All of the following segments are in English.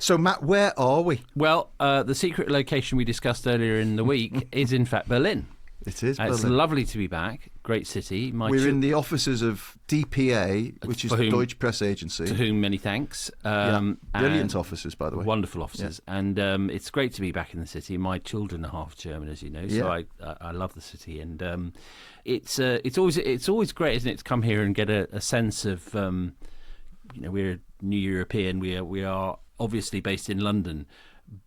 So, Matt, where are we? Well, the secret location we discussed earlier in the week is, in fact, Berlin. It is Berlin. It's lovely to be back. Great city. We're in the offices of DPA, which is the Deutsche Press Agency. To whom many thanks. Brilliant offices, by the way. Wonderful offices. Yeah. And it's great to be back in the city. My children are half German, as you know, so I love the city. And it's always great, isn't it, to come here and get a sense of, we're a new European. We are obviously based in London.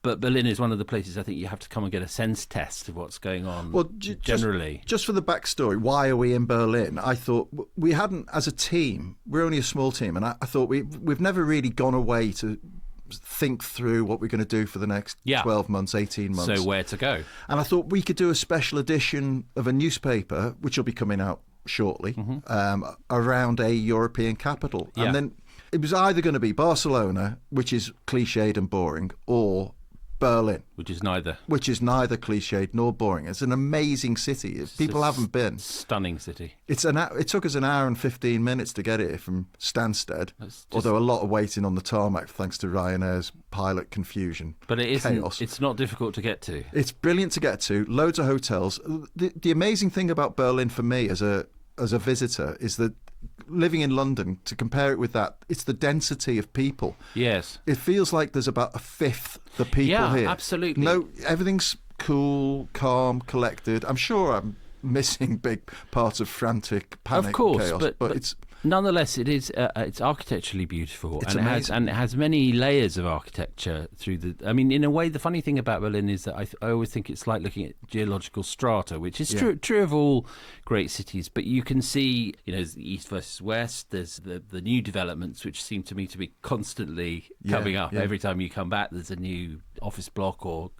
But Berlin is one of the places I think you have to come and get a sense test of what's going on generally. Just for the backstory, why are we in Berlin? I thought we hadn't, as a team, we're only a small team, and I thought we've never really gone away to think through what we're going to do for the next 12 months, 18 months. So where to go? And I thought we could do a special edition of a newspaper, which will be coming out shortly, around a European capital. Yeah. And then it was either going to be Barcelona, which is cliched and boring, or Berlin, which is neither cliched nor boring. It's an amazing city. People haven't been. Stunning city. It took us an hour and 15 minutes to get here from Stansted, although a lot of waiting on the tarmac thanks to Ryanair's pilot confusion. But it isn't. Chaos. It's not difficult to get to. It's brilliant to get to. Loads of hotels. The amazing thing about Berlin for me as a visitor is that living in London, to compare it with that, it's the density of people. Yes. It feels like there's about a fifth the people here. Yeah, absolutely. No, everything's cool, calm, collected. I'm sure I'm missing big parts of frantic panic, of course, and chaos, but it's nonetheless, it's architecturally beautiful. It's amazing. It has many layers of architecture through the. I mean, in a way, the funny thing about Berlin is that I always think it's like looking at geological strata, which is true of all great cities. But you can see, there's the east versus west. There's the new developments, which seem to me to be constantly coming up. Yeah. Every time you come back, there's a new office block or.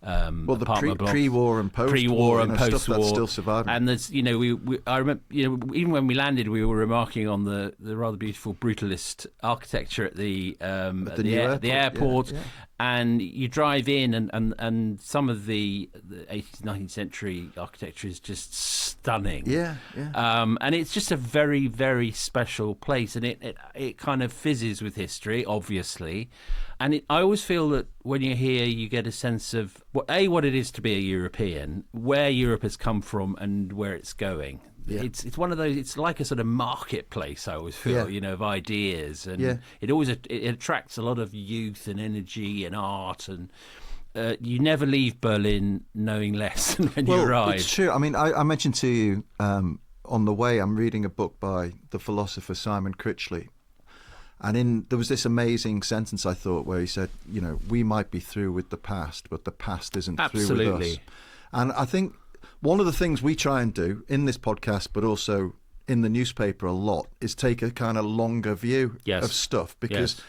The pre-war and post-war stuff that's still surviving. And there's, I remember, even when we landed, we were remarking on the rather beautiful brutalist architecture at the airport. Yeah. And you drive in, and some of the 18th, 19th century architecture is just stunning. Yeah. And it's just a very, very special place, and it kind of fizzes with history, obviously. And I always feel that when you're here, you get a sense of what it is to be a European, where Europe has come from, and where it's going. Yeah. It's one of those. It's like a sort of marketplace. I always feel, of ideas, and it attracts a lot of youth and energy and art, and you never leave Berlin knowing less than when you arrive. It's true. I mean, I mentioned to you on the way, I'm reading a book by the philosopher Simon Critchley, and there was this amazing sentence I thought where he said, we might be through with the past, but the past isn't through with us. And I think one of the things we try and do in this podcast, but also in the newspaper a lot, is take a kind of longer view of stuff. Because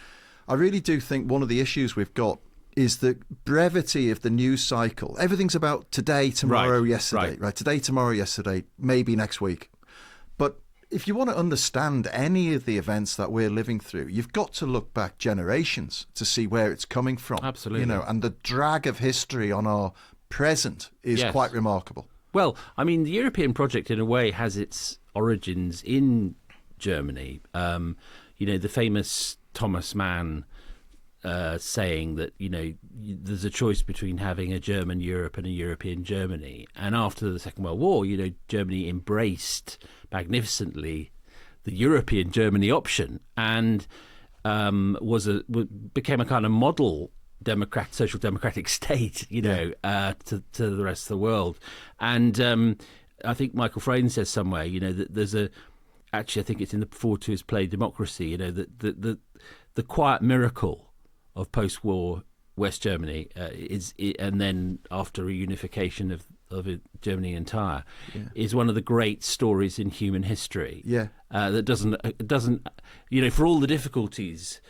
I really do think one of the issues we've got is the brevity of the news cycle. Everything's about today, tomorrow, yesterday. Right? Today, tomorrow, yesterday, maybe next week. But if you want to understand any of the events that we're living through, you've got to look back generations to see where it's coming from. Absolutely. And the drag of history on our present is quite remarkable. Well, I mean, the European project, in a way, has its origins in Germany. The famous Thomas Mann saying that, there's a choice between having a German Europe and a European Germany. And after the Second World War, Germany embraced magnificently the European Germany option and became a kind of model social democratic state, to the rest of the world. And I think Michael Frayn says somewhere, that there's actually I think it's in the forward to his play Democracy, the quiet miracle of post-war West Germany and then after reunification of Germany entire is one of the great stories in human history. That doesn't for all the difficulties,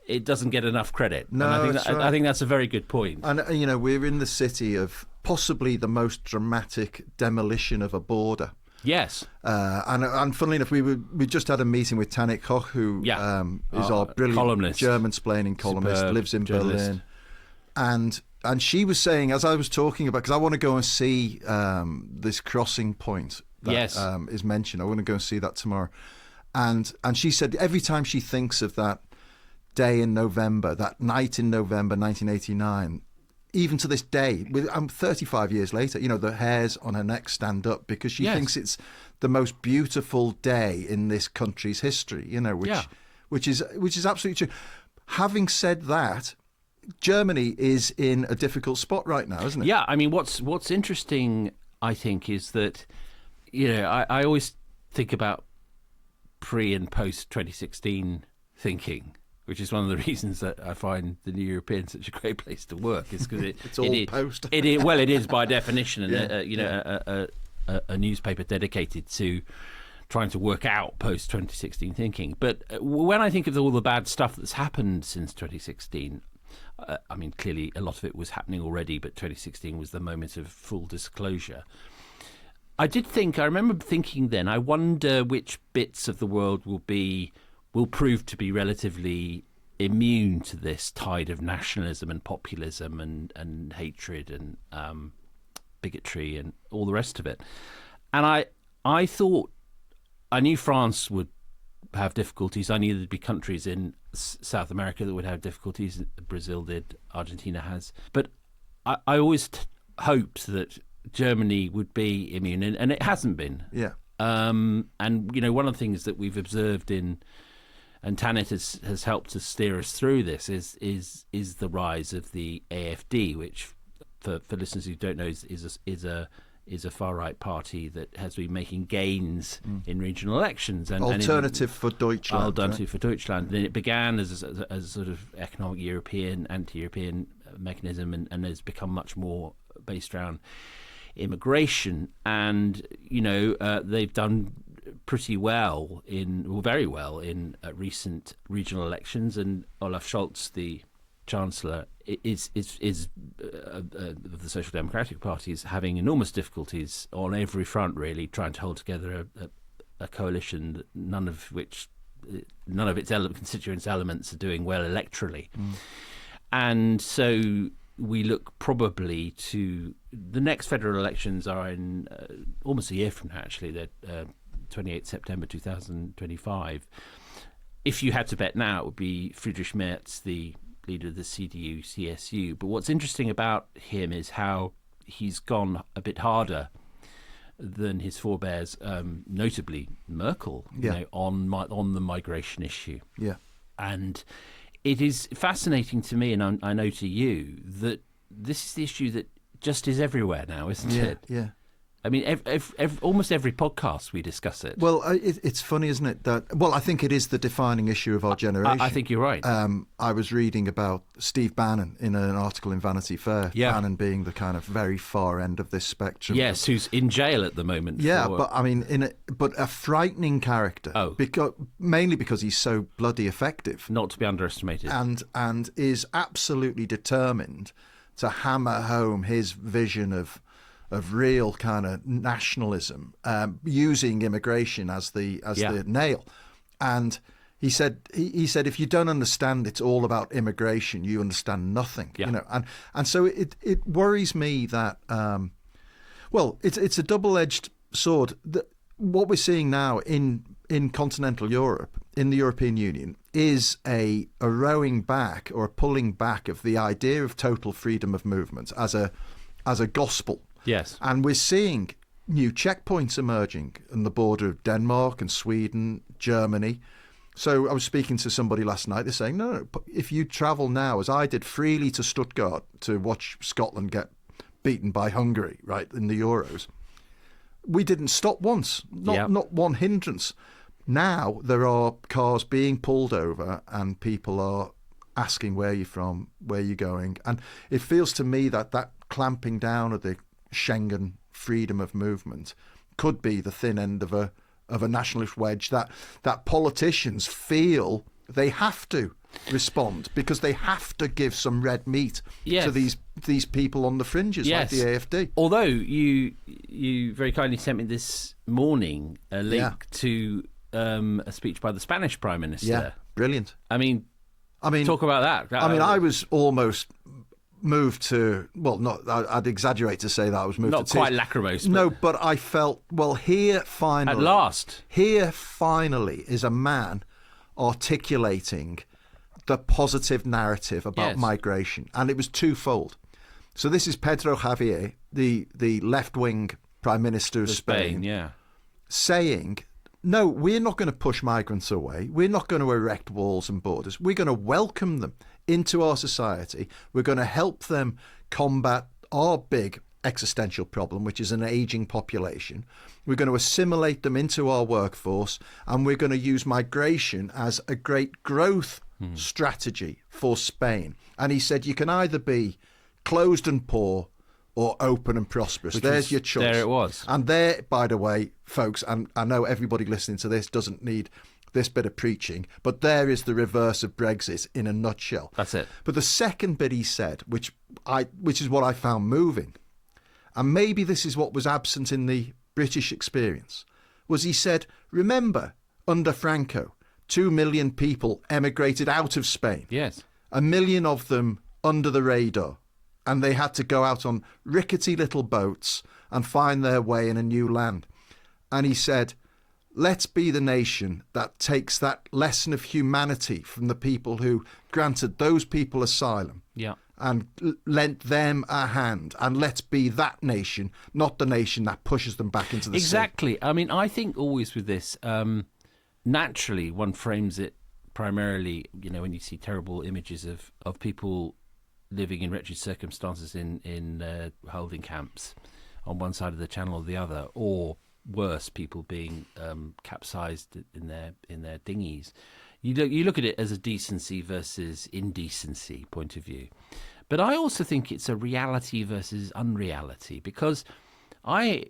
it doesn't get enough credit. No, I think that's a very good point. And we're in the city of possibly the most dramatic demolition of a border. Yes. And funnily enough, we just had a meeting with Tanit Koch, who is our brilliant columnist. German-splaining columnist, Superb lives in journalist. Berlin. And she was saying, as I was talking about, because I want to go and see this crossing point that is mentioned. I want to go and see that tomorrow. And she said every time she thinks of that day in November, that night in November 1989, even to this day, I'm 35 years later, the hairs on her neck stand up because she thinks it's the most beautiful day in this country's history, which is absolutely true. Having said that, Germany is in a difficult spot right now, isn't it? Yeah, I mean, what's interesting, I think, is that, I always think about pre and post 2016 thinking, which is one of the reasons that I find the New European such a great place to work, is because it's all post. It is by definition, and a newspaper dedicated to trying to work out post 2016 thinking. But when I think of all the bad stuff that's happened since 2016, I mean, clearly a lot of it was happening already, but 2016 was the moment of full disclosure. I remember thinking then, I wonder which bits of the world will prove to be relatively immune to this tide of nationalism and populism and hatred and bigotry and all the rest of it. And I thought, I knew France would have difficulties. I knew there'd be countries in South America that would have difficulties. Brazil did, Argentina has. But I always hoped that Germany would be immune, and it hasn't been. Yeah. And, one of the things that we've observed and Tanit has helped to steer us through this is the rise of the AfD, which for listeners who don't know is a far right party that has been making gains in regional elections. And Alternative for Deutschland. Alternative for Deutschland. And it began as a sort of economic European, anti-European mechanism, and has become much more based around immigration. And they've done pretty well very well in recent regional elections, and Olaf Scholz, the Chancellor, is of the Social Democratic Party, is having enormous difficulties on every front, really, trying to hold together a coalition, none of its constituent elements are doing well electorally. And so we look probably to the next federal elections are in almost a year from now, actually. They're 28 September 2025. If you had to bet now, it would be Friedrich Merz, the leader of the CDU-CSU. But what's interesting about him is how he's gone a bit harder than his forebears, notably Merkel, on the migration issue. Yeah. And it is fascinating to me, and I know to you, that this is the issue that just is everywhere now, isn't it? Yeah. I mean, almost every podcast we discuss it. Well, it's funny, isn't it? I think it is the defining issue of our generation. I think you're right. I was reading about Steve Bannon in an article in Vanity Fair. Yeah. Bannon being the kind of very far end of this spectrum. Yes, who's in jail at the moment. Yeah, but I mean, but a frightening character. Oh. Mainly because he's so bloody effective. Not to be underestimated. And is absolutely determined to hammer home his vision of real kind of nationalism, using immigration as the nail. And he said if you don't understand it's all about immigration, you understand nothing. Yeah. And so it worries me that it's a double-edged sword. What we're seeing now in continental Europe, in the European Union, is a rowing back or a pulling back of the idea of total freedom of movement as a gospel. Yes. And we're seeing new checkpoints emerging on the border of Denmark and Sweden, Germany. So I was speaking to somebody last night. They're saying, no, if you travel now, as I did, freely to Stuttgart to watch Scotland get beaten by Hungary, right, in the Euros, we didn't stop once, not one hindrance. Now there are cars being pulled over and people are asking where you're from, where you're going. And it feels to me that clamping down of the Schengen freedom of movement could be the thin end of a nationalist wedge that politicians feel they have to respond because they have to give some red meat to these people on the fringes, like the AfD. Although you very kindly sent me this morning a link to a speech by the Spanish Prime Minister. Yeah, brilliant. I mean, talk about that. I was almost moved to, I'd exaggerate to say that I was moved to tears. Not quite lachrymose. No, but I felt, here finally... At last. Here finally is a man articulating the positive narrative about Yes. migration, and it was twofold. So this is Pedro Javier, the left-wing Prime Minister of Spain, yeah. saying, no, we're not going to push migrants away. We're not going to erect walls and borders. We're going to welcome them into our society. We're going to help them combat our big existential problem, which is an aging population. We're going to assimilate them into our workforce, and we're going to use migration as a great growth strategy for Spain. And he said, you can either be closed and poor or open and prosperous. There's your choice. There it was. And there, by the way, folks, and I know everybody listening to this doesn't need this bit of preaching, but there is the reverse of Brexit in a nutshell. That's it. But the second bit he said, which is what I found moving, and maybe this is what was absent in the British experience, was he said, remember, under Franco, 2 million people emigrated out of Spain. Yes. 1 million of them under the radar. And they had to go out on rickety little boats and find their way in a new land. And he said, let's be the nation that takes that lesson of humanity from the people who granted those people asylum. Yeah. And lent them a hand. And let's be that nation, not the nation that pushes them back into the sea. Exactly. I mean, I think always with this, naturally one frames it primarily, when you see terrible images of people living in wretched circumstances in holding camps on one side of the channel or the other, or worse, people being capsized in their dinghies. You look at it as a decency versus indecency point of view. But I also think it's a reality versus unreality, because I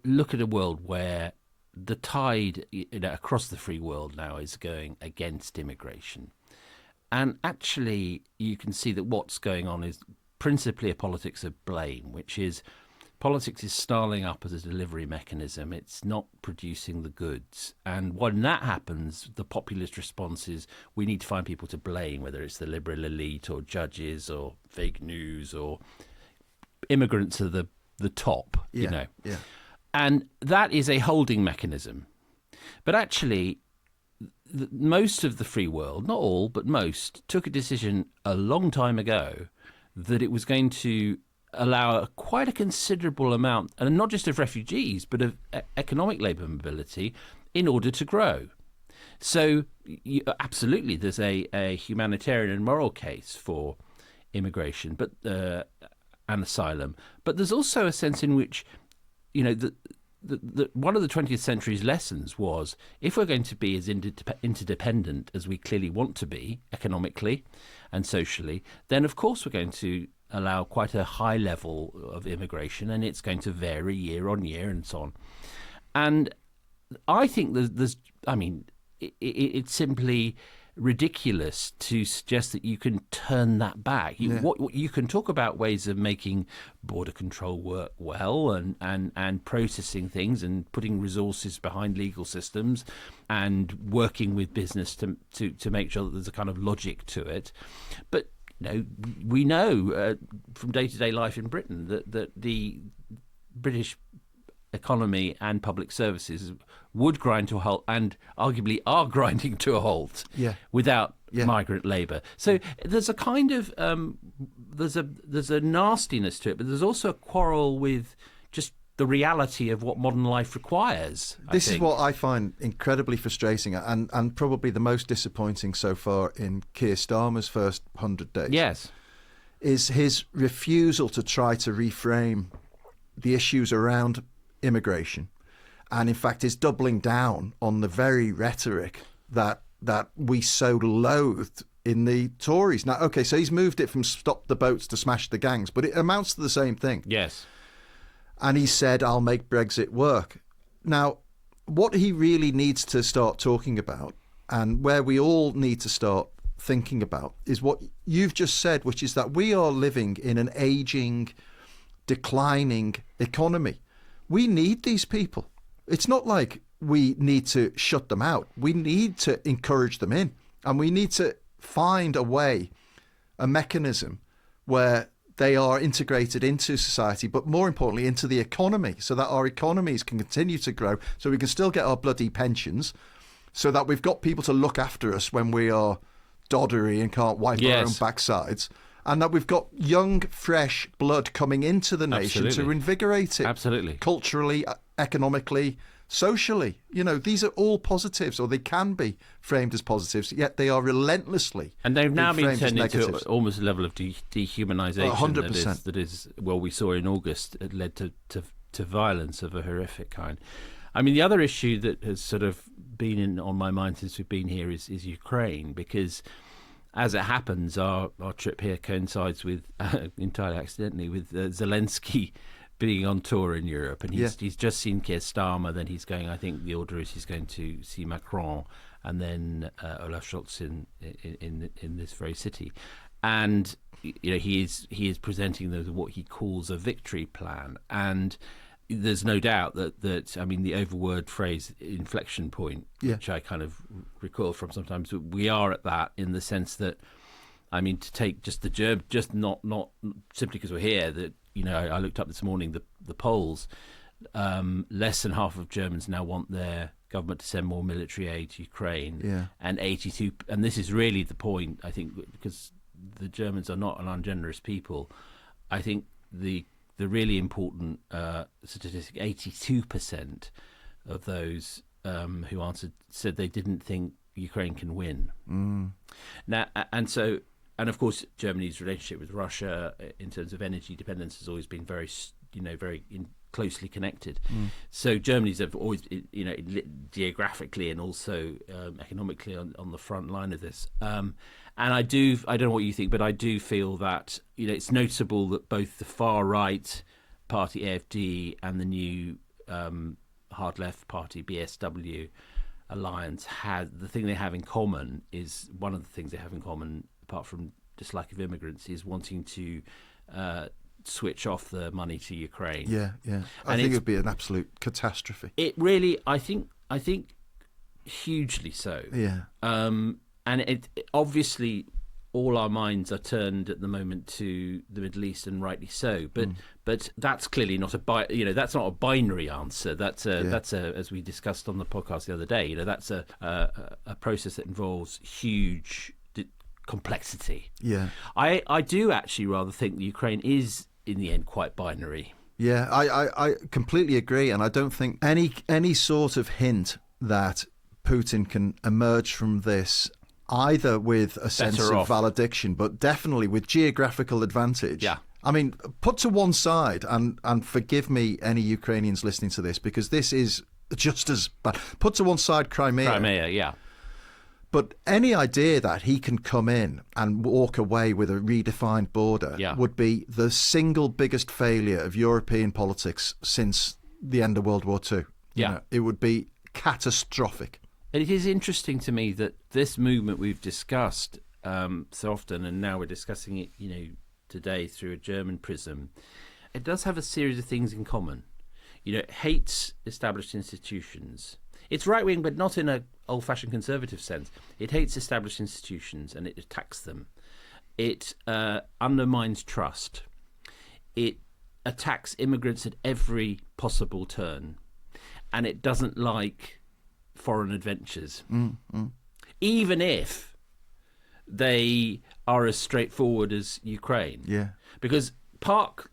look at a world where the tide across the free world now is going against immigration. And actually, you can see that what's going on is principally a politics of blame, which is politics is snarling up as a delivery mechanism. It's not producing the goods. And when that happens, the populist response is we need to find people to blame, whether it's the liberal elite or judges or fake news or immigrants at the top, Yeah. And that is a holding mechanism. But actually, most of the free world, not all, but most, took a decision a long time ago that it was going to allow quite a considerable amount, and not just of refugees, but of economic labour mobility in order to grow. So absolutely, there's a humanitarian and moral case for immigration but and asylum. But there's also a sense in which, one of the 20th century's lessons was, if we're going to be as interdependent as we clearly want to be economically and socially, then of course we're going to allow quite a high level of immigration, and it's going to vary year on year and so on. And I think it's simply ridiculous to suggest that you can turn that back. You can talk about ways of making border control work well and processing things and putting resources behind legal systems and working with business to make sure that there's a kind of logic to it. But we know from day-to-day life in Britain that the British economy and public services would grind to a halt, and arguably are grinding to a halt without migrant labour. So there's a kind of there's a nastiness to it, but there's also a quarrel with just the reality of what modern life requires. This is what I find incredibly frustrating and probably the most disappointing so far in Kier Starmer's first 100 days. Yes. Is his refusal to try to reframe the issues around immigration, and in fact is doubling down on the very rhetoric that we so loathed in the Tories. Now, okay, so he's moved it from stop the boats to smash the gangs, but it amounts to the same thing. Yes. And he said, I'll make Brexit work. Now, what he really needs to start talking about, and where we all need to start thinking about, is what you've just said, which is that we are living in an aging, declining economy. We need these people. It's not like we need to shut them out. We need to encourage them in, and we need to find a way, a mechanism where they are integrated into society, but more importantly into the economy, so that our economies can continue to grow, so we can still get our bloody pensions, so that we've got people to look after us when we are doddery and can't wipe our own backsides, and that we've got young, fresh blood coming into the nation to invigorate it. Absolutely. Culturally, economically, socially. These are all positives, or they can be framed as positives, yet they are relentlessly and they've now been framed turned as into negatives. almost a level of dehumanisation 100%. that is well, we saw in August, it led to violence of a horrific kind. I mean, the other issue that has sort of been on my mind since we've been here is Ukraine, because as it happens, our trip here coincides with, entirely accidentally, with Zelensky being on tour in Europe, and he's just seen Kier Starmer. Then he's going. I think the order is he's going to see Macron, and then Olaf Scholz in this very city, and he is presenting what he calls a victory plan, and there's no doubt that I mean the overword phrase inflection point, which I kind of recall from sometimes. We are at that in the sense that, I mean, to take just the German, just not simply because we're here. That I looked up this morning the polls. Less than half of Germans now want their government to send more military aid to Ukraine, and 82. And this is really the point, I think, because the Germans are not an ungenerous people. I think the really important statistic: 82% of those who answered said they didn't think Ukraine can win. Now, and of course, Germany's relationship with Russia in terms of energy dependence has always been very closely connected. So Germany's have always, geographically and also economically on the front line of this. And I don't know what you think, but I do feel that it's noticeable that both the far right party AfD and the new hard left party BSW alliance the thing they have in common is one of the things they have in common, apart from dislike of immigrants, is wanting to switch off the money to Ukraine. I think it would be an absolute catastrophe. It really, I think hugely so. And it obviously all our minds are turned at the moment to the Middle East, and rightly so. But that's clearly not that's not a binary answer. That's as we discussed on the podcast the other day. That's a process that involves huge complexity. I do actually rather think Ukraine is in the end quite binary. I completely agree, and I don't think any sort of hint that Putin can emerge from this either with a sense of valediction, but definitely with geographical advantage. I mean, put to one side, and forgive me, any Ukrainians listening to this, because this is just as bad. Put to one side Crimea. But any idea that he can come in and walk away with a redefined border would be the single biggest failure of European politics since the end of World War II. It would be catastrophic. It is interesting to me that this movement we've discussed so often, and now we're discussing it, today through a German prism, it does have a series of things in common. It hates established institutions. It's right-wing, but not in an old-fashioned conservative sense. It hates established institutions and it attacks them. It undermines trust. It attacks immigrants at every possible turn. And it doesn't like foreign adventures, even if they are as straightforward as Ukraine. Because park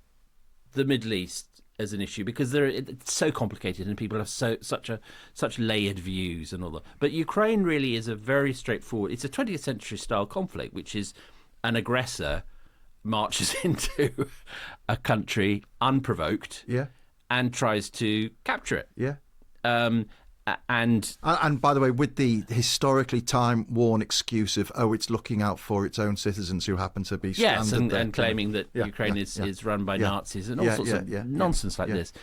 the Middle East as an issue, because it's so complicated and people have such layered views and all that. But Ukraine really is a very straightforward. It's a 20th century style conflict, which is an aggressor marches into a country unprovoked, and tries to capture it. And by the way, with the historically time-worn excuse of, it's looking out for its own citizens who happen to be stranded there. And claiming that Ukraine is run by Nazis and all sorts of nonsense like this.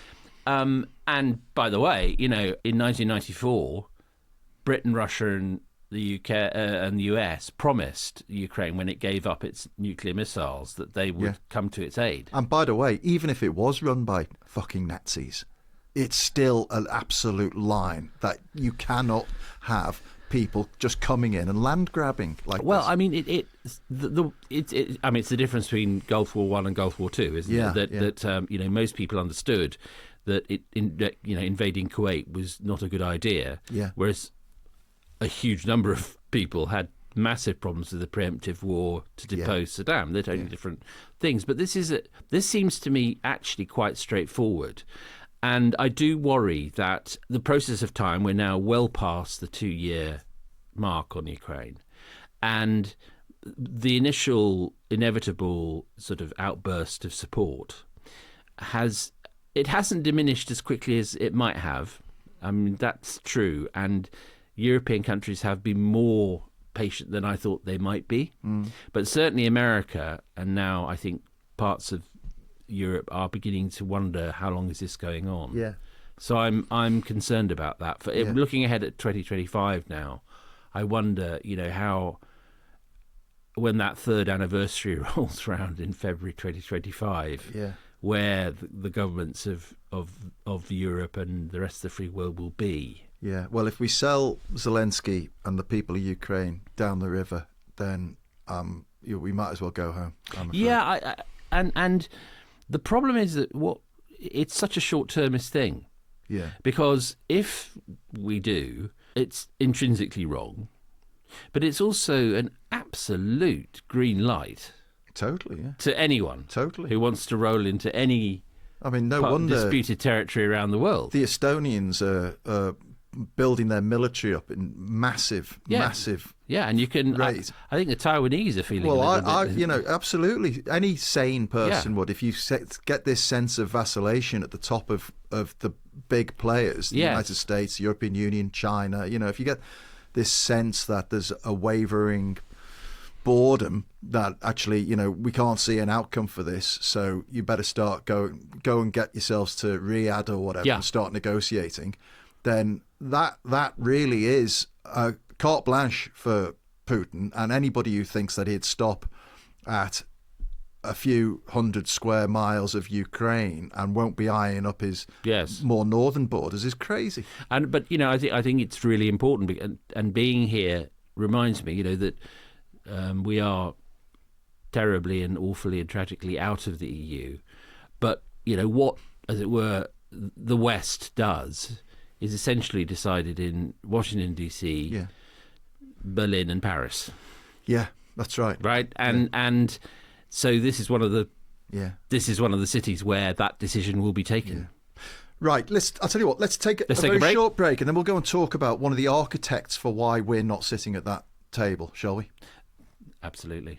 And by the way, in 1994, Britain, Russia, and the UK and the US promised Ukraine, when it gave up its nuclear missiles, that they would come to its aid. And by the way, even if it was run by fucking Nazis, it's still an absolute line that you cannot have people just coming in and land grabbing like this. Well, I mean, it's the difference between Gulf War I and Gulf War II, isn't it? That most people understood that invading Kuwait was not a good idea, whereas a huge number of people had massive problems with the preemptive war to depose Saddam. They're totally different things. But this seems to me actually quite straightforward. And I do worry that the process of time, we're now well past the 2-year mark on Ukraine. And the initial inevitable sort of outburst of support hasn't diminished as quickly as it might have. I mean, that's true. And European countries have been more patient than I thought they might be. But certainly America, and now I think parts of Europe, are beginning to wonder, how long is this going on? Yeah. So I'm concerned about that. Looking ahead at 2025 now, I wonder, how, when that third anniversary rolls around in February 2025, where the governments of Europe and the rest of the free world will be. Yeah, well, if we sell Zelensky and the people of Ukraine down the river, then we might as well go home. I'm afraid. Yeah, and the problem is that it's such a short-termist thing. Yeah. Because if we do, it's intrinsically wrong, but it's also an absolute green light. Totally, yeah. To anyone. Totally. Who wants to roll into any no wonder disputed territory around the world. The Estonians are building their military up in massive. Yeah, and you can. I think the Taiwanese are feeling. Well, a little bit. Absolutely. Any sane person would, if you get this sense of vacillation at the top of the big players, the United States, the European Union, China. If you get this sense that there's a wavering boredom, that actually, we can't see an outcome for this, so you better go and get yourselves to Riyadh or whatever and start negotiating. Then that really is a carte blanche for Putin and anybody who thinks that he'd stop at a few hundred square miles of Ukraine and won't be eyeing up his more northern borders is crazy. But I think it's really important, and being here reminds me, that we are terribly and awfully and tragically out of the EU. But what, as it were, the West does is essentially decided in Washington, D.C., Berlin and Paris. Yeah, that's right. Right? And so this is one of the cities where that decision will be taken. Yeah. Right, I'll tell you what, let's take a very short break, and then we'll go and talk about one of the architects for why we're not sitting at that table, shall we? Absolutely.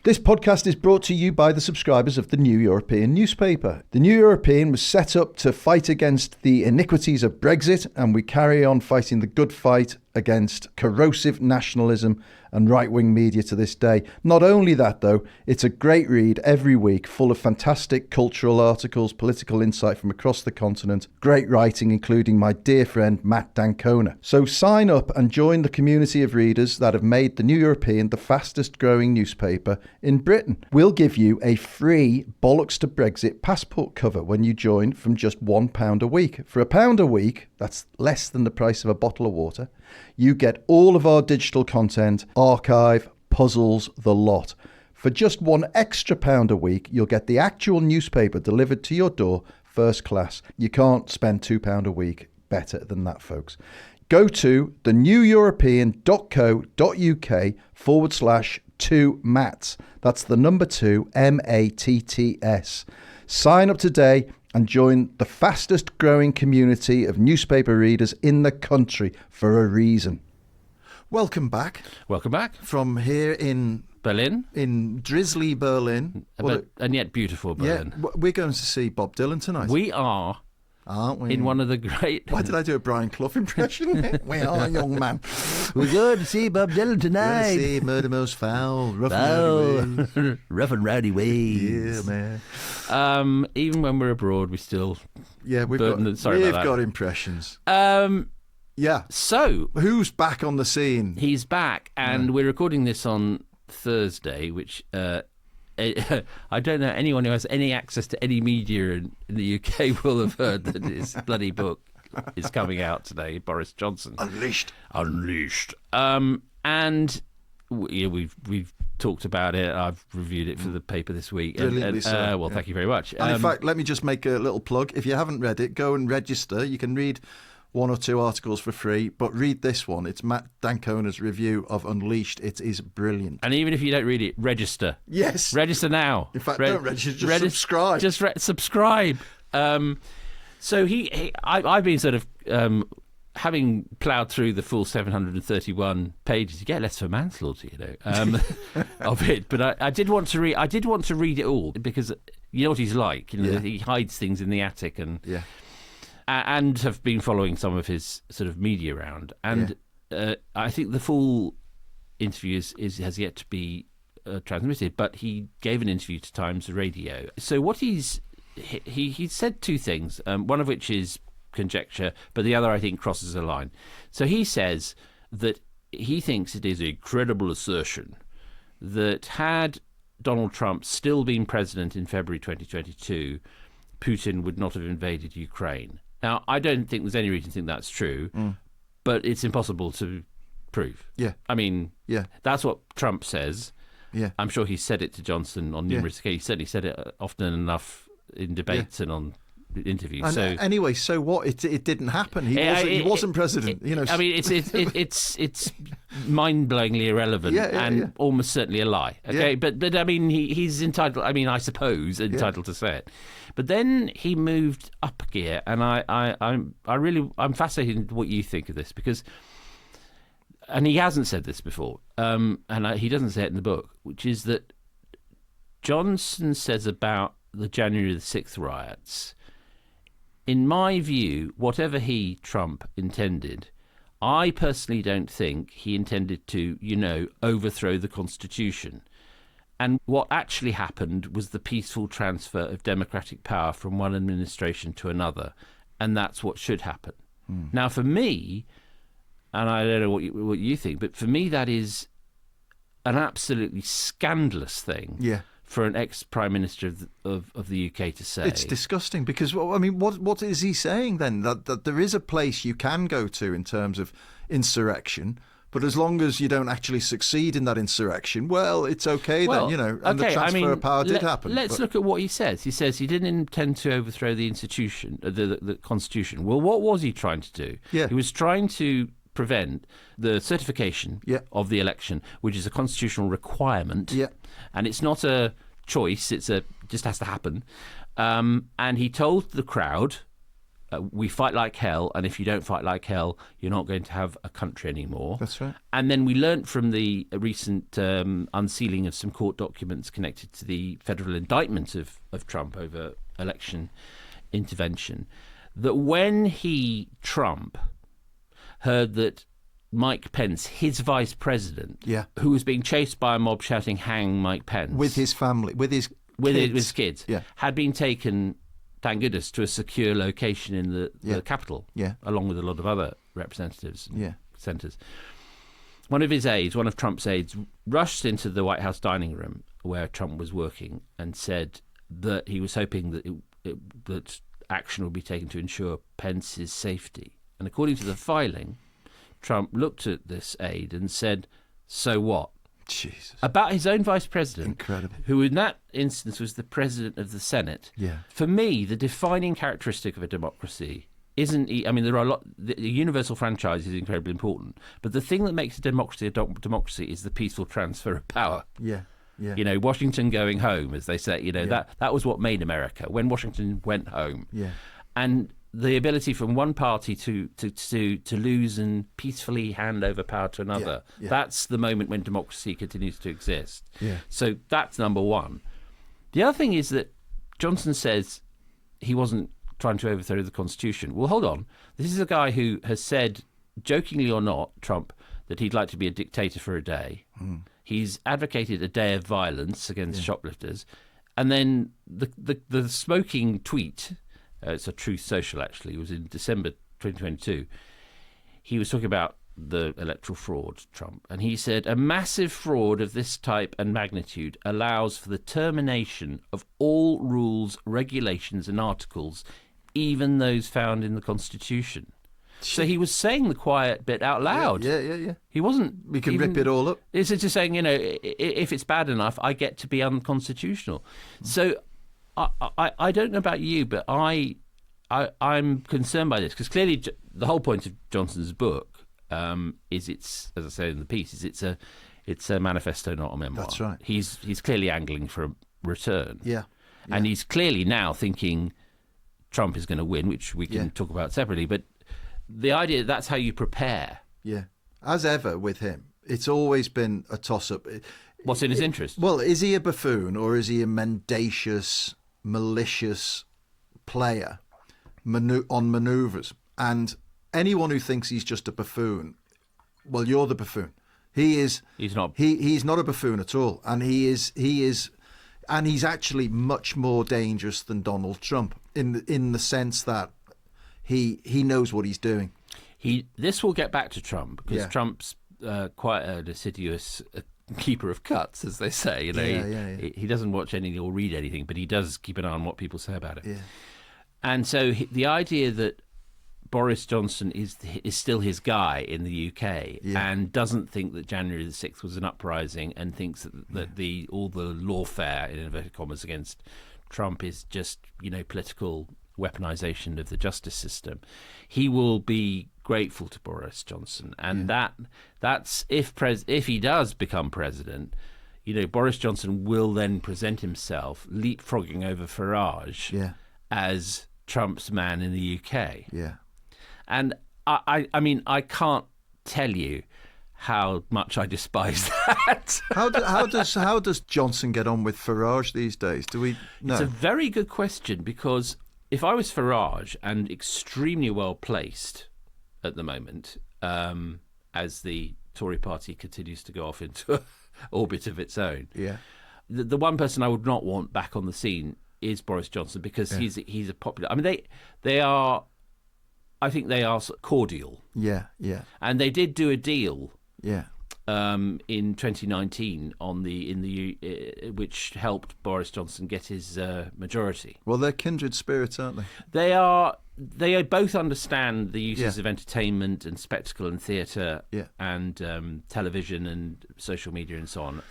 This podcast is brought to you by the subscribers of the New European newspaper. The New European was set up to fight against the iniquities of Brexit, and we carry on fighting the good fight against corrosive nationalism and right-wing media to this day. Not only that, though, it's a great read every week, full of fantastic cultural articles, political insight from across the continent, great writing, including my dear friend Matt Dancona. So sign up and join the community of readers that have made the New European the fastest growing newspaper in Britain. We'll give you a free Bollocks to Brexit passport cover when you join from just £1 a week. For £1 a week, that's less than the price of a bottle of water, you get all of our digital content, archive, puzzles, the lot. For just £1 extra a week, you'll get the actual newspaper delivered to your door first class. You can't spend £2 a week better than that, folks. Go to theneweuropean.co.uk/2Matts. That's the number 2, MATTS. Sign up today and join the fastest growing community of newspaper readers in the country for a reason. Welcome back. Welcome back. From here in Berlin. In drizzly Berlin. And yet beautiful Berlin. Yeah, we're going to see Bob Dylan tonight. We are. Aren't we? In one of the great... Why did I do a Brian Clough impression? We are, young man. We're going to see Bob Dylan tonight. We're going to see Murder Most Foul, Rough and Rowdy Ways. Rough and Rowdy Ways. Yeah, man. Even when we're abroad, we still... Yeah, we've got impressions. Yeah. So... Who's back on the scene? He's back, and we're recording this on Thursday, which... I don't know anyone who has any access to any media in the UK will have heard that his bloody book is coming out today, Boris Johnson. Unleashed. And we've talked about it. I've reviewed it for the paper this week. Brilliantly so. Thank you very much. And in fact, let me just make a little plug. If you haven't read it, go and register. You can read one or two articles for free, but read this one. It's Matt Dancona's review of Unleashed. It is brilliant. And even if you don't read it, register. Yes. Register now. In fact, don't register, just subscribe. Just subscribe. So I've been sort of having ploughed through the full 731 pages. You get less for manslaughter, of it. But I did want to read. I did want to read it all because you know what he's like. He hides things in the attic and have been following some of his sort of media round. And I think the full interview has yet to be transmitted. But he gave an interview to Times Radio. So what he said two things. One of which is conjecture, but the other I think crosses a line. So he says that he thinks it is a credible assertion that had Donald Trump still been president in February 2022, Putin would not have invaded Ukraine. Now, I don't think there's any reason to think that's true, but it's impossible to prove. Yeah. I mean, that's what Trump says. Yeah. I'm sure he said it to Johnson on numerous occasions. He certainly said it often enough in debates and on interviews. And so anyway, so what? It didn't happen. He wasn't president. I mean, it's mind-blowingly irrelevant and almost certainly a lie. Okay, but I mean, he's entitled. I mean, I suppose entitled to say it. But then he moved up a gear, and I'm fascinated in what you think of this because, and he hasn't said this before, and he doesn't say it in the book, which is that Johnson says about the January the 6th riots. In my view, whatever Trump, intended, I personally don't think he intended to, overthrow the Constitution. And what actually happened was the peaceful transfer of democratic power from one administration to another. And that's what should happen. Now, for me, and I don't know what you think, but for me, that is an absolutely scandalous thing. Yeah. For an ex-prime minister of the UK to say. It's disgusting because, well, I mean, what is he saying then? That there is a place you can go to in terms of insurrection, but as long as you don't actually succeed in that insurrection, well, it's okay then, and the transfer of power did happen. Let's look at what he says. He says he didn't intend to overthrow the institution, the Constitution. Well, what was he trying to do? Yeah. He was trying to prevent the certification of the election, which is a constitutional requirement. Yeah. And it's not a choice, just has to happen. And he told the crowd, we fight like hell, and if you don't fight like hell, you're not going to have a country anymore. That's right. And then we learnt from the recent unsealing of some court documents connected to the federal indictment of Trump over election intervention, that when Trump, heard that Mike Pence, his vice president, who was being chased by a mob shouting, "Hang Mike Pence," with his family, with his kids, had been taken, thank goodness, to a secure location in the capital, along with a lot of other representatives and senators. One of Trump's aides, rushed into the White House dining room where Trump was working and said that he was hoping that action would be taken to ensure Pence's safety. And according to the filing, Trump looked at this aide and said, "So what?" Jesus. About his own vice president. Incredible. Who in that instance was the president of the Senate. Yeah. For me, the defining characteristic of a democracy isn't... I mean, there are the universal franchise is incredibly important. But the thing that makes a democracy is the peaceful transfer of power. Yeah. Yeah. Washington going home, as they say. That was what made America, when Washington went home. Yeah. And the ability from one party to lose and peacefully hand over power to another, that's the moment when democracy continues to exist. Yeah. So that's number one. The other thing is that Johnson says he wasn't trying to overthrow the Constitution. Well, hold on. This is a guy who has said, jokingly or not, Trump, that he'd like to be a dictator for a day. He's advocated a day of violence against shoplifters. And then the smoking tweet... it's a Truth Social, actually. It was in December 2022. He was talking about the electoral fraud, Trump, and he said, "A massive fraud of this type and magnitude allows for the termination of all rules, regulations and articles, even those found in the Constitution." So he was saying the quiet bit out loud. Yeah. He wasn't... We can rip it all up. It's just saying, if it's bad enough, I get to be unconstitutional. So... I don't know about you, but I I'm concerned by this because clearly the whole point of Johnson's book is it's, as I say in the piece, is it's a manifesto, not a memoir. That's right. He's clearly angling for a return. Yeah. And he's clearly now thinking Trump is going to win, which we can talk about separately. But the idea that's how you prepare. Yeah. As ever with him, it's always been a toss-up. What's in his interest? Well, is he a buffoon or is he a mendacious, malicious player on manoeuvres? And anyone who thinks he's just a buffoon, well, you're the buffoon. He's not. He's not a buffoon at all, and he is, and he's actually much more dangerous than Donald Trump in the sense that he knows what he's doing. This will get back to Trump because Trump's quite an assiduous keeper of cuts, as they say. You know, he doesn't watch anything or read anything, but he does keep an eye on what people say about it. Yeah. And so the idea that Boris Johnson is still his guy in the UK and doesn't think that January the 6th was an uprising and thinks that all the lawfare, in inverted commas, against Trump is just, political weaponization of the justice system. He will be grateful to Boris Johnson. And that's if he does become president, Boris Johnson will then present himself leapfrogging over Farage as Trump's man in the UK. Yeah. And I mean, I can't tell you how much I despise that. How does Johnson get on with Farage these days? Do we know? It's a very good question, because if I was Farage and extremely well placed at the moment, as the Tory party continues to go off into an orbit of its own, the one person I would not want back on the scene is Boris Johnson, because he's a popular. I mean, they are. I think they are cordial. Yeah. And they did do a deal. Yeah. In 2019 which helped Boris Johnson get his majority. Well, they're kindred spirits, aren't they? They are. They both understand the uses of entertainment and spectacle and theatre and television and social media and so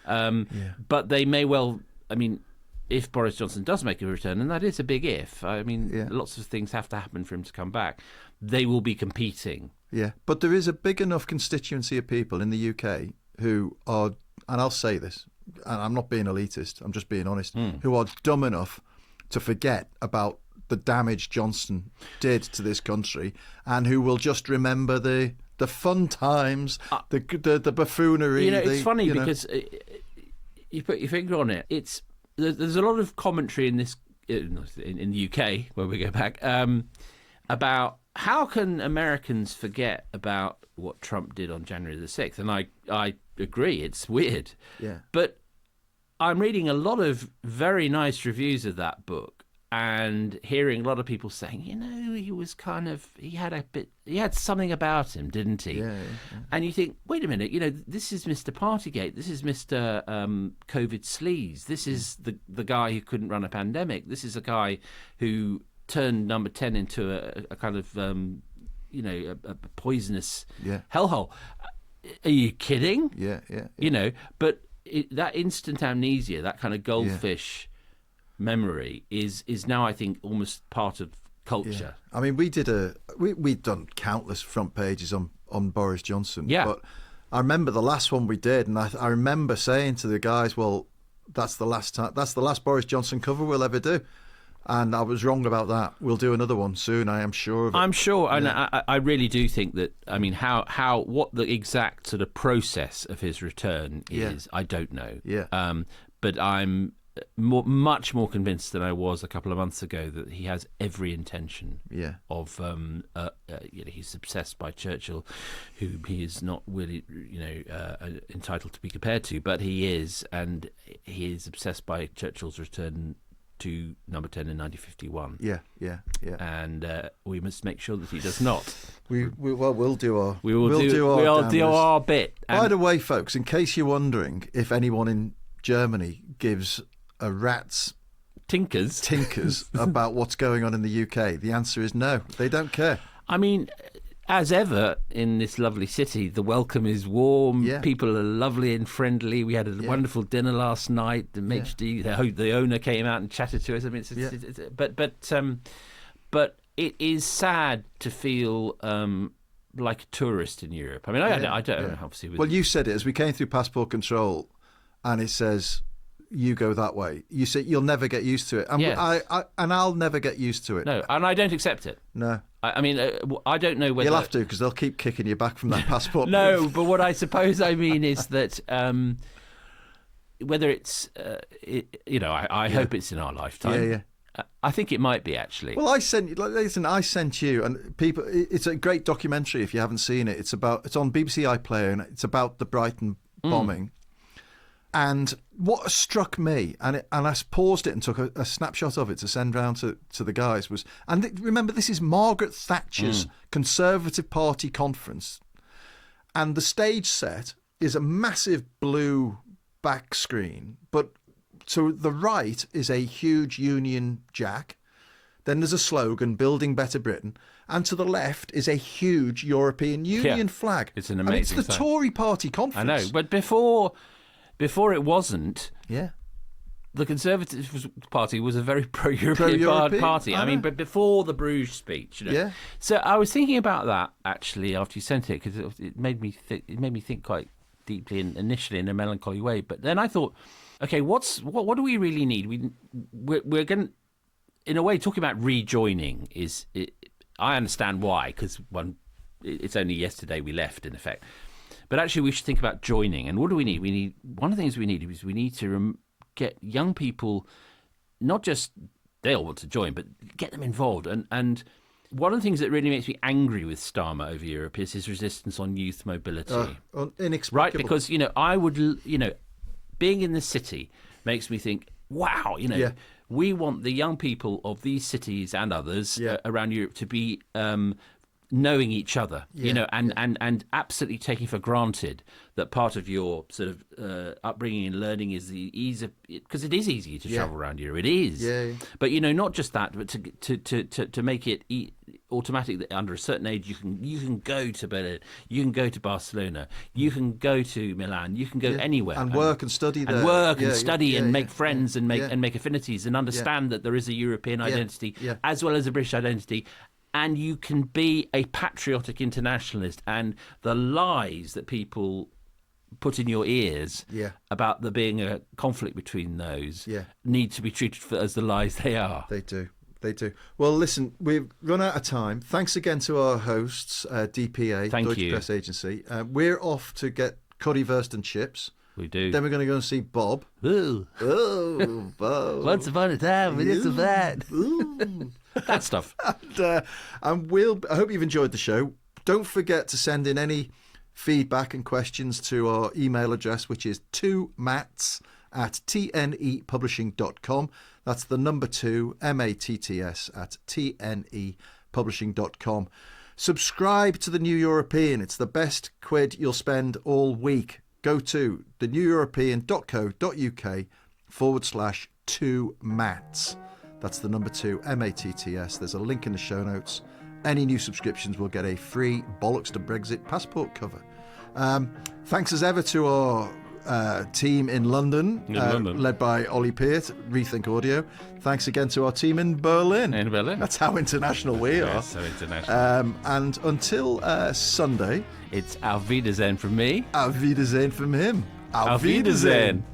on. But they may well. I mean, if Boris Johnson does make a return, and that is a big if, I mean, lots of things have to happen for him to come back, they will be competing. Yeah, but there is a big enough constituency of people in the UK who are, and I'll say this, and I'm not being elitist, I'm just being honest, who are dumb enough to forget about the damage Johnson did to this country, and who will just remember the fun times, the buffoonery. It's funny because you put your finger on it. There's a lot of commentary in the UK, where we go back, about how can Americans forget about what Trump did on January the 6th? And I agree, it's weird. Yeah. But I'm reading a lot of very nice reviews of that book and hearing a lot of people saying, he was he had something about him, didn't he? Yeah. And you think, wait a minute, this is Mr. Partygate, this is Mr. COVID sleaze, this is the guy who couldn't run a pandemic, this is a guy who turned number 10 into a kind of, a poisonous hellhole. Are you kidding? Yeah. But that instant amnesia, that kind of goldfish memory is now, I think, almost part of culture. I mean, we'd done countless front pages on Boris Johnson. Yeah. But I remember the last one we did, and I remember saying to the guys, well, that's the last Boris Johnson cover we'll ever do. And I was wrong about that. We'll do another one soon, I am sure of it. I'm sure, and I really do think that, I mean, what the exact sort of process of his return is, I don't know. Yeah. But I'm much more convinced than I was a couple of months ago that he has every intention of, he's obsessed by Churchill, who he is not really, entitled to be compared to, but he is, and he is obsessed by Churchill's return to number 10 in 1951. Yeah. And we must make sure that he does not. We'll do our We'll do our bit. By the way, folks, in case you're wondering if anyone in Germany gives a rat's tinkers about what's going on in the UK, the answer is no. They don't care. I mean, as ever in this lovely city, the welcome is warm. Yeah. People are lovely and friendly. We had a wonderful dinner last night. The owner came out and chatted to us. I mean, but it is sad to feel like a tourist in Europe. I mean, I don't obviously. Well, you said it as we came through passport control, and it says you go that way. You say you'll never get used to it, and Yes. I'll never get used to it. No, and I don't accept it. No. I mean, I don't know whether You'll have to, because they'll keep kicking you back from that passport. No, but what I suppose I mean is that whether it's, I hope it's in our lifetime. Yeah. I think it might be, actually. Well, I sent you, and people. It's a great documentary if you haven't seen it. It's on BBC iPlayer, and it's about the Brighton bombing. And what struck me, and I paused it and took a snapshot of it to send round to the guys, was, and remember, this is Margaret Thatcher's Conservative Party conference, and the stage set is a massive blue back screen, but to the right is a huge Union Jack. Then there's a slogan, Building Better Britain. And to the left is a huge European Union flag. It's an amazing And it's the thing. Tory party conference. I know, but before it wasn't. Yeah. The Conservative Party was a very pro-European, Pro-European, party. I I mean, know. but before the Bruges speech, Yeah. So I was thinking about that actually after you sent it, because it made me think quite deeply and initially in a melancholy way. But then I thought, okay, what do we really need? We're going, in a way, talking about rejoining is. I understand why, because it's only yesterday we left, in effect. But actually, we should think about joining. And what do we need? One of the things we need to get young people, not just they'll want to join, but get them involved. And one of the things that really makes me angry with Starmer over Europe is his resistance on youth mobility. Inexplicable. Right, because, I would, being in the city makes me think, wow, we want the young people of these cities and others around Europe to be knowing each other, and absolutely taking for granted that part of your sort of upbringing and learning is the ease of, because it is easy to travel around Europe. It is. Yeah. But, not just that, but to make it automatic that under a certain age you can go to Berlin, you can go to Barcelona, you can go to Milan, you can go anywhere and work and study there. And work and study and make friends and make affinities and understand that there is a European identity as well as a British identity. And you can be a patriotic internationalist, and the lies that people put in your ears about there being a conflict between those need to be treated as the lies they are. They do. Well, listen, we've run out of time. Thanks again to our hosts, DPA, Deutsche Press Agency. We're off to get currywurst and chips. We do. Then we're going to go and see Bob. Ooh. Oh, Bob. Once upon a time, we did some that. Ooh. That stuff. And I hope you've enjoyed the show. Don't forget to send in any feedback and questions to our email address, which is 2mats@tnepublishing.com. That's the number 2, MATTS, @tnepublishing.com. Subscribe to The New European. It's the best quid you'll spend all week. Go to theneweuropean.co.uk/2mats. That's the number 2, MATTS. There's a link in the show notes. Any new subscriptions will get a free Bollocks to Brexit passport cover. Thanks as ever to our team in London, led by Ollie Peart, Rethink Audio. Thanks again to our team in Berlin. That's how international we are. So international. And until Sunday, it's Auf Wiedersehen from me. Auf Wiedersehen from him. Auf Wiedersehen.